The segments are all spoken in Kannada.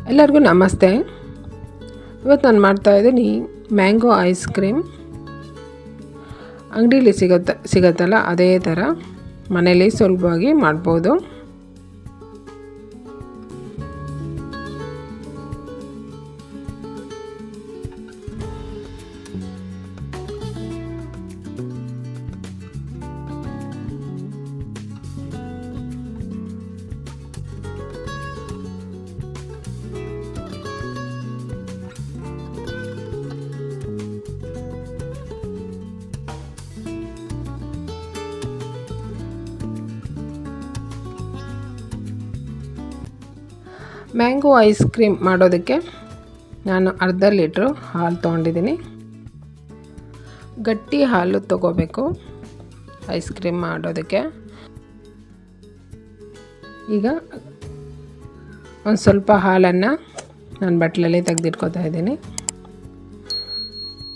ಎಲ್ಲರಿಗೂ ನಮಸ್ತೆ. ಇವತ್ತು ನಾನು ಮಾಡ್ತಾಯಿದ್ದೀನಿ ಮ್ಯಾಂಗೋ ಐಸ್ ಕ್ರೀಮ್. ಅಂಗಡಿಲಿ ಸಿಗುತ್ತಲ್ಲ ಅದೇ ಥರ ಮನೇಲಿ ಸುಲಭವಾಗಿ ಮಾಡ್ಬೋದು. ಮ್ಯಾಂಗೋ ಐಸ್ ಕ್ರೀಮ್ ಮಾಡೋದಕ್ಕೆ ನಾನು ಅರ್ಧ ಲೀಟ್ರು ಹಾಲು ತೊಗೊಂಡಿದ್ದೀನಿ. ಗಟ್ಟಿ ಹಾಲು ತೊಗೋಬೇಕು ಐಸ್ ಕ್ರೀಮ್ ಮಾಡೋದಕ್ಕೆ. ಈಗ ಒಂದು ಸ್ವಲ್ಪ ಹಾಲನ್ನು ನಾನು ಬಟ್ಲಲ್ಲಿ ತೆಗೆದಿಟ್ಕೊತಾ ಇದ್ದೀನಿ.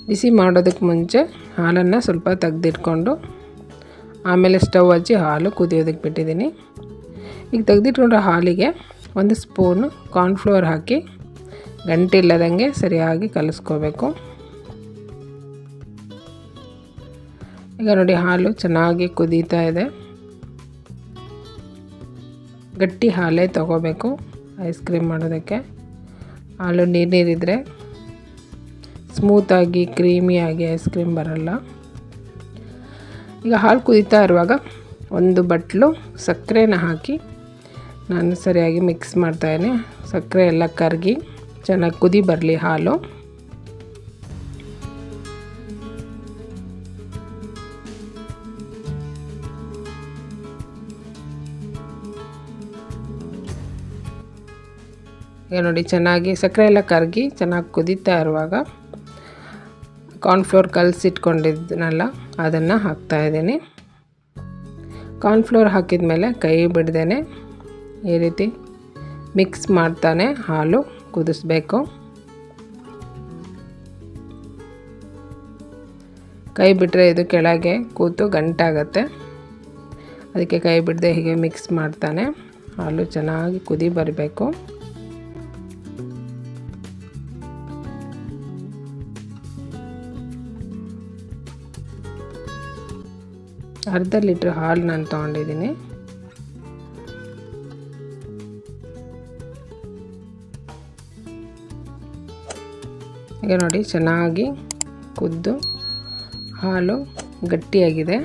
ಬಿಸಿ ಮಾಡೋದಕ್ಕೆ ಮುಂಚೆ ಹಾಲನ್ನು ಸ್ವಲ್ಪ ತೆಗೆದಿಟ್ಕೊಂಡು ಆಮೇಲೆ ಸ್ಟವ್ ಹಚ್ಚಿ ಹಾಲು ಕುದಿಯೋದಕ್ಕೆ ಬಿಟ್ಟಿದ್ದೀನಿ. ಈಗ ತೆಗೆದಿಟ್ಕೊಂಡ್ರೆ ಹಾಲಿಗೆ 1 ಸ್ಪೂನು ಕಾರ್ನ್ಫ್ಲೋರ್ ಹಾಕಿ ಗಂಟೆ ಇಲ್ಲದಂಗೆ ಸರಿಯಾಗಿ ಕಲಿಸ್ಕೋಬೇಕು. ಈಗ ನೋಡಿ ಹಾಲು ಚೆನ್ನಾಗಿ ಕುದೀತಾ ಇದೆ. ಗಟ್ಟಿ ಹಾಲೇ ತಗೋಬೇಕು ಐಸ್ ಕ್ರೀಮ್ ಮಾಡೋದಕ್ಕೆ. ಹಾಲು ನೀರಿದ್ರೆ ಸ್ಮೂತಾಗಿ ಕ್ರೀಮಿಯಾಗಿ ಐಸ್ ಕ್ರೀಮ್ ಬರಲ್ಲ. ಈಗ ಹಾಲು ಕುದೀತಾ ಇರುವಾಗ 1 ಬಟ್ಲು ಸಕ್ಕರೆನ ಹಾಕಿ ನಾನು ಸರಿಯಾಗಿ ಮಿಕ್ಸ್ ಮಾಡ್ತಾಯಿದ್ದೀನಿ. ಸಕ್ಕರೆ ಎಲ್ಲ ಕರಗಿ ಚೆನ್ನಾಗಿ ಕುದಿ ಬರಲಿ ಹಾಲು. ಈಗ ನೋಡಿ ಚೆನ್ನಾಗಿ ಸಕ್ಕರೆ ಎಲ್ಲ ಕರಗಿ ಚೆನ್ನಾಗಿ ಕುದೀತಾ ಇರುವಾಗ ಕಾರ್ನ್ಫ್ಲೋರ್ ಕಲಸಿಟ್ಕೊಂಡಿದ್ದನಲ್ಲ ಅದನ್ನು ಹಾಕ್ತಾಯಿದ್ದೀನಿ. ಕಾರ್ನ್ಫ್ಲೋರ್ ಹಾಕಿದ ಮೇಲೆ ಕೈ ಬಿಡ್ದೇನೆ ಈ ರೀತಿ ಮಿಕ್ಸ್ ಮಾಡ್ತಾನೆ ಹಾಲು ಕುದಿಸ್ಬೇಕು. ಕೈ ಬಿಟ್ಟರೆ ಇದು ಕೆಳಗೆ ಕೂತು ಗಂಟಾಗತ್ತೆ. ಅದಕ್ಕೆ ಕೈ ಬಿಡದೆ ಹೀಗೆ ಮಿಕ್ಸ್ ಮಾಡ್ತಾನೆ. ಹಾಲು ಚೆನ್ನಾಗಿ ಕುದಿ ಬರಬೇಕು. ಅರ್ಧ ಲೀಟ್ರ್ ಹಾಲು ನಾನು ತೊಗೊಂಡಿದ್ದೀನಿ. ಈಗ ನೋಡಿ ಚೆನ್ನಾಗಿ ಕುದ್ದು ಹಾಲು ಗಟ್ಟಿಯಾಗಿದೆ.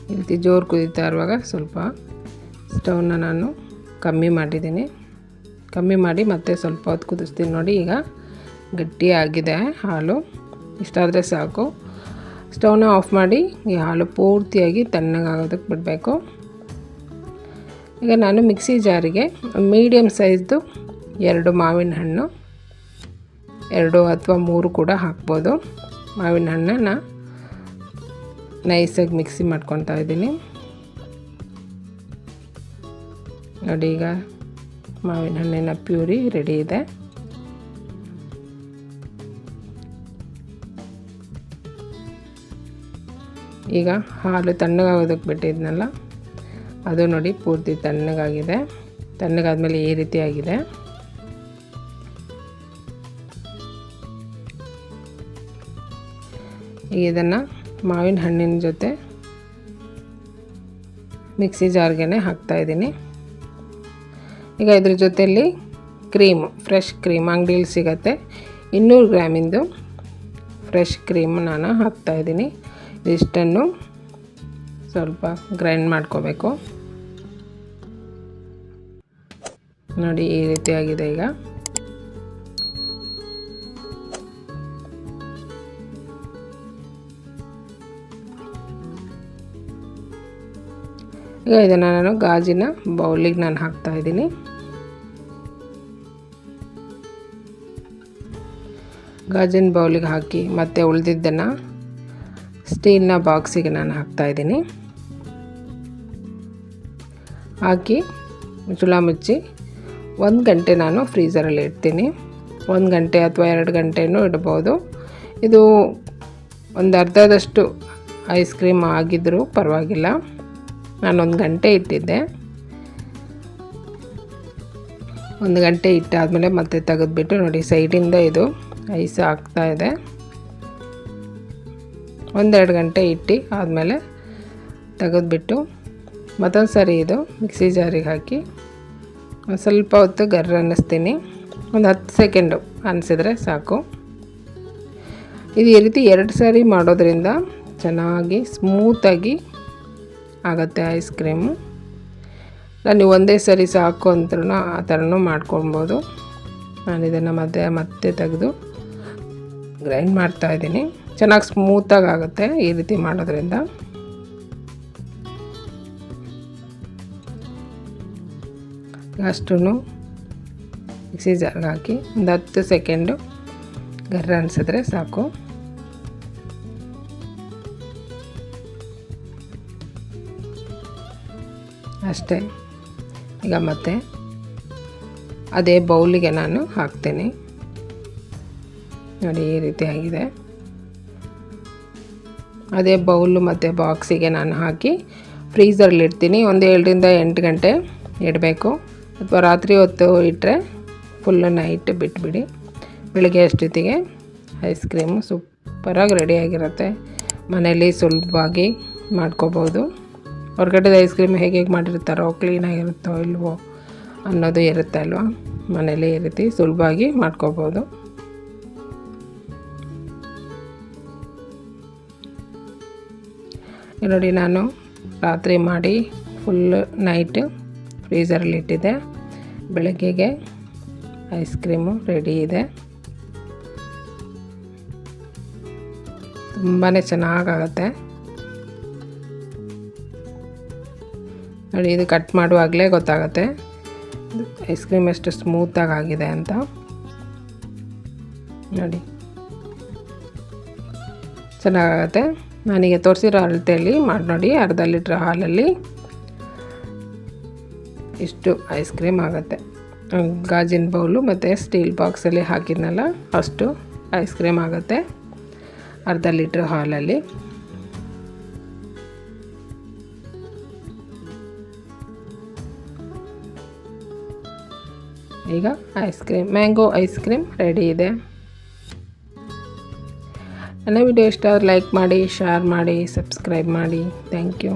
ಈ ರೀತಿ ಜೋರು ಕುದೀತಾ ಇರುವಾಗ ಸ್ವಲ್ಪ ಸ್ಟವ್ನ ನಾನು ಕಮ್ಮಿ ಮಾಡಿದ್ದೀನಿ. ಕಮ್ಮಿ ಮಾಡಿ ಮತ್ತೆ ಸ್ವಲ್ಪ ಹೊತ್ತು ಕುದಿಸ್ತೀನಿ. ನೋಡಿ ಈಗ ಗಟ್ಟಿಯಾಗಿದೆ ಹಾಲು. ಇಷ್ಟಾದರೆ ಸಾಕು. ಸ್ಟವ್ನ ಆಫ್ ಮಾಡಿ ಈ ಹಾಲು ಪೂರ್ತಿಯಾಗಿ ತಣ್ಣಗಾಗೋದಕ್ಕೆ ಬಿಡಬೇಕು. ಈಗ ನಾನು ಮಿಕ್ಸಿ ಜಾರಿಗೆ ಮೀಡಿಯಮ್ ಸೈಜ್ದು 2 ಮಾವಿನ ಹಣ್ಣು, 2 ಅಥವಾ 3 ಕೂಡ ಹಾಕ್ಬೋದು. ಮಾವಿನ ಹಣ್ಣನ್ನು ನೈಸಾಗಿ ಮಿಕ್ಸಿ ಮಾಡ್ಕೊತಾ ಇದ್ದೀನಿ. ನೋಡಿ ಈಗ ಮಾವಿನ ಹಣ್ಣಿನ ಪ್ಯೂರಿ ರೆಡಿ ಇದೆ. ಈಗ ಹಾಲು ತಣ್ಣಗಾಗೋದಕ್ಕೆ ಬಿಟ್ಟಿದ್ನಲ್ಲ ಅದು ನೋಡಿ ಪೂರ್ತಿ ತಣ್ಣಗಾಗಿದೆ. ತಣ್ಣಗಾದ್ಮೇಲೆ ಈ ರೀತಿ ಆಗಿದೆ. ಈಗ ಇದನ್ನು ಮಾವಿನ ಹಣ್ಣಿನ ಜೊತೆ ಮಿಕ್ಸಿ ಜಾರ್ಗೆ ಹಾಕ್ತಾಯಿದ್ದೀನಿ. ಈಗ ಇದ್ರ ಜೊತೆಯಲ್ಲಿ ಕ್ರೀಮು, ಫ್ರೆಶ್ ಕ್ರೀಮ್ ಅಂಗಡಿಯಲ್ಲಿ ಸಿಗತ್ತೆ, 200 ಗ್ರಾಮಿಂದು ಫ್ರೆಶ್ ಕ್ರೀಮ್ ನಾನು ಹಾಕ್ತಾಯಿದ್ದೀನಿ. ಇಷ್ಟನ್ನು ಸ್ವಲ್ಪ ಗ್ರೈಂಡ್ ಮಾಡ್ಕೋಬೇಕು. ನೋಡಿ ಈ ರೀತಿ ಆಗಿದೆ. ಈಗ ಇದನ್ನು ನಾನು ಗಾಜಿನ ಬೌಲಿಗೆ ನಾನು ಹಾಕ್ತಾಯಿದ್ದೀನಿ. ಗಾಜಿನ ಬೌಲಿಗೆ ಹಾಕಿ ಮತ್ತೆ ಉಳಿದಿದ್ದನ್ನು ಸ್ಟೀಲ್ನ ಬಾಕ್ಸಿಗೆ ನಾನು ಹಾಕ್ತಾಯಿದ್ದೀನಿ. ಹಾಕಿ ಮುಚ್ಚಳ ಮುಚ್ಚಿ 1 ಗಂಟೆ ನಾನು ಫ್ರೀಝರಲ್ಲಿ ಇಡ್ತೀನಿ. 1 ಗಂಟೆ ಅಥವಾ 2 ಗಂಟೆನೂ ಇಡ್ಬೋದು. ಇದು ಒಂದು ಅರ್ಧದಷ್ಟು ಐಸ್ ಕ್ರೀಮ್ ಆಗಿದ್ದರೂ ಪರವಾಗಿಲ್ಲ. ನಾನು 1 ಗಂಟೆ ಇಟ್ಟಿದ್ದೆ. 1 ಗಂಟೆ ಇಟ್ಟಾದಮೇಲೆ ಮತ್ತೆ ತೆಗೆದುಬಿಟ್ಟು ನೋಡಿ ಸೈಡಿಂದ ಇದು ಐಸ್ ಆಗ್ತಾ ಇದೆ. 1-2 ಗಂಟೆ ಇಟ್ಟು ಆದಮೇಲೆ ತೆಗೆದುಬಿಟ್ಟು ಮತ್ತೊಂದು ಸಾರಿ ಇದು ಮಿಕ್ಸಿ ಜಾರಿಗೆ ಹಾಕಿ ಒಂದು ಸ್ವಲ್ಪ ಹೊತ್ತು ಗರ್ರ ಅನ್ನಿಸ್ತೀನಿ. ಒಂದು 10 ಸೆಕೆಂಡು ಅನ್ನಿಸಿದ್ರೆ ಸಾಕು. ಇದು ಈ ರೀತಿ 2 ಸಾರಿ ಮಾಡೋದ್ರಿಂದ ಚೆನ್ನಾಗಿ ಸ್ಮೂತಾಗಿ ಆಗುತ್ತೆ ಐಸ್ ಕ್ರೀಮು. ನೀವು ಒಂದೇ ಸರಿ ಸಾಕು ಅಂದ್ರೂ ಆ ಥರನೂ ಮಾಡ್ಕೊಳ್ಬೋದು. ನಾನು ಇದನ್ನು ಮತ್ತೆ ತೆಗೆದು ಗ್ರೈಂಡ್ ಮಾಡ್ತಾಯಿದ್ದೀನಿ. ಚೆನ್ನಾಗಿ ಸ್ಮೂತಾಗಿ ಆಗುತ್ತೆ ಈ ರೀತಿ ಮಾಡೋದ್ರಿಂದ. ಅಷ್ಟೂ ಮಿಕ್ಸಿ ಜಾರ್ಗೆ ಹಾಕಿ ಒಂದು 10 ಸೆಕೆಂಡು ಗರ್ರ ಅನಿಸಿದ್ರೆ ಸಾಕು. ಅಷ್ಟೇ. ಈಗ ಮತ್ತೆ ಅದೇ ಬೌಲಿಗೆ ನಾನು ಹಾಕ್ತೀನಿ. ನೋಡಿ ಈ ರೀತಿ ಆಗಿದೆ. ಅದೇ ಬೌಲು ಮತ್ತು ಬಾಕ್ಸಿಗೆ ನಾನು ಹಾಕಿ ಫ್ರೀಝರಲ್ಲಿ ಇಡ್ತೀನಿ. ಒಂದು 7ರಿಂದ 8 ಗಂಟೆ ಇಡಬೇಕು. ಅಥವಾ ರಾತ್ರಿ ಹೊತ್ತು ಇಟ್ಟರೆ ಫುಲ್ಲು ನೈಟ್ ಬಿಟ್ಬಿಡಿ. ಬೆಳಗ್ಗೆ ಅಷ್ಟೊತ್ತಿಗೆ ಐಸ್ ಕ್ರೀಮು ಸೂಪರಾಗಿ ರೆಡಿಯಾಗಿರುತ್ತೆ. ಮನೇಲಿ ಸುಲಭವಾಗಿ ಮಾಡ್ಕೋಬೋದು. ಹೊರಗಡೆದ ಐಸ್ ಕ್ರೀಮ್ ಹೇಗೆ ಮಾಡಿರ್ತಾರೋ ಕ್ಲೀನಾಗಿರುತ್ತೋ ಇಲ್ವೋ ಅನ್ನೋದು ಇರುತ್ತೆ ಅಲ್ವ. ಮನೇಲಿ ಈ ರೀತಿ ಸುಲಭವಾಗಿ ಮಾಡ್ಕೋಬೋದು. ನೋಡಿ ನಾನು ರಾತ್ರಿ ಮಾಡಿ ಫುಲ್ ನೈಟ್ ಫ್ರೀಝರಲ್ಲಿ ಇಟ್ಟಿದ್ದೆ. ಬೆಳಗ್ಗೆಗೆ ಐಸ್ ಕ್ರೀಮು ರೆಡಿ ಇದೆ. ತುಂಬಾ ಚೆನ್ನಾಗಾಗುತ್ತೆ. ನೋಡಿ ಇದು ಕಟ್ ಮಾಡುವಾಗಲೇ ಗೊತ್ತಾಗುತ್ತೆ ಐಸ್ ಕ್ರೀಮ್ ಎಷ್ಟು ಸ್ಮೂತಾಗಿ ಆಗಿದೆ ಅಂತ. ನೋಡಿ ಚೆನ್ನಾಗಾಗುತ್ತೆ. ನಾನೀಗ ತೋರಿಸಿರೋ ಅಳತೆಯಲ್ಲಿ ಮಾಡಿ ನೋಡಿ. ಅರ್ಧ ಲೀಟ್ರ್ ಹಾಲಲ್ಲಿ ಇಷ್ಟು ಐಸ್ ಕ್ರೀಮ್ ಆಗುತ್ತೆ. ಗಾಜಿನ ಬೌಲು ಮತ್ತು ಸ್ಟೀಲ್ ಬಾಕ್ಸಲ್ಲಿ ಹಾಕಿದ್ನಲ್ಲ ಅಷ್ಟು ಐಸ್ ಕ್ರೀಮ್ ಆಗುತ್ತೆ ಅರ್ಧ ಲೀಟ್ರ್ ಹಾಲಲ್ಲಿ. ಈಗ ice cream mango ice cream ready ಇದೆ. ನನ್ನ ವಿಡಿಯೋ ಇಷ್ಟ ಆದರೆ ಲೈಕ್ ಮಾಡಿ, ಶೇರ್ ಮಾಡಿ, ಸಬ್ಸ್ಕ್ರೈಬ್ ಮಾಡಿ. Thank you.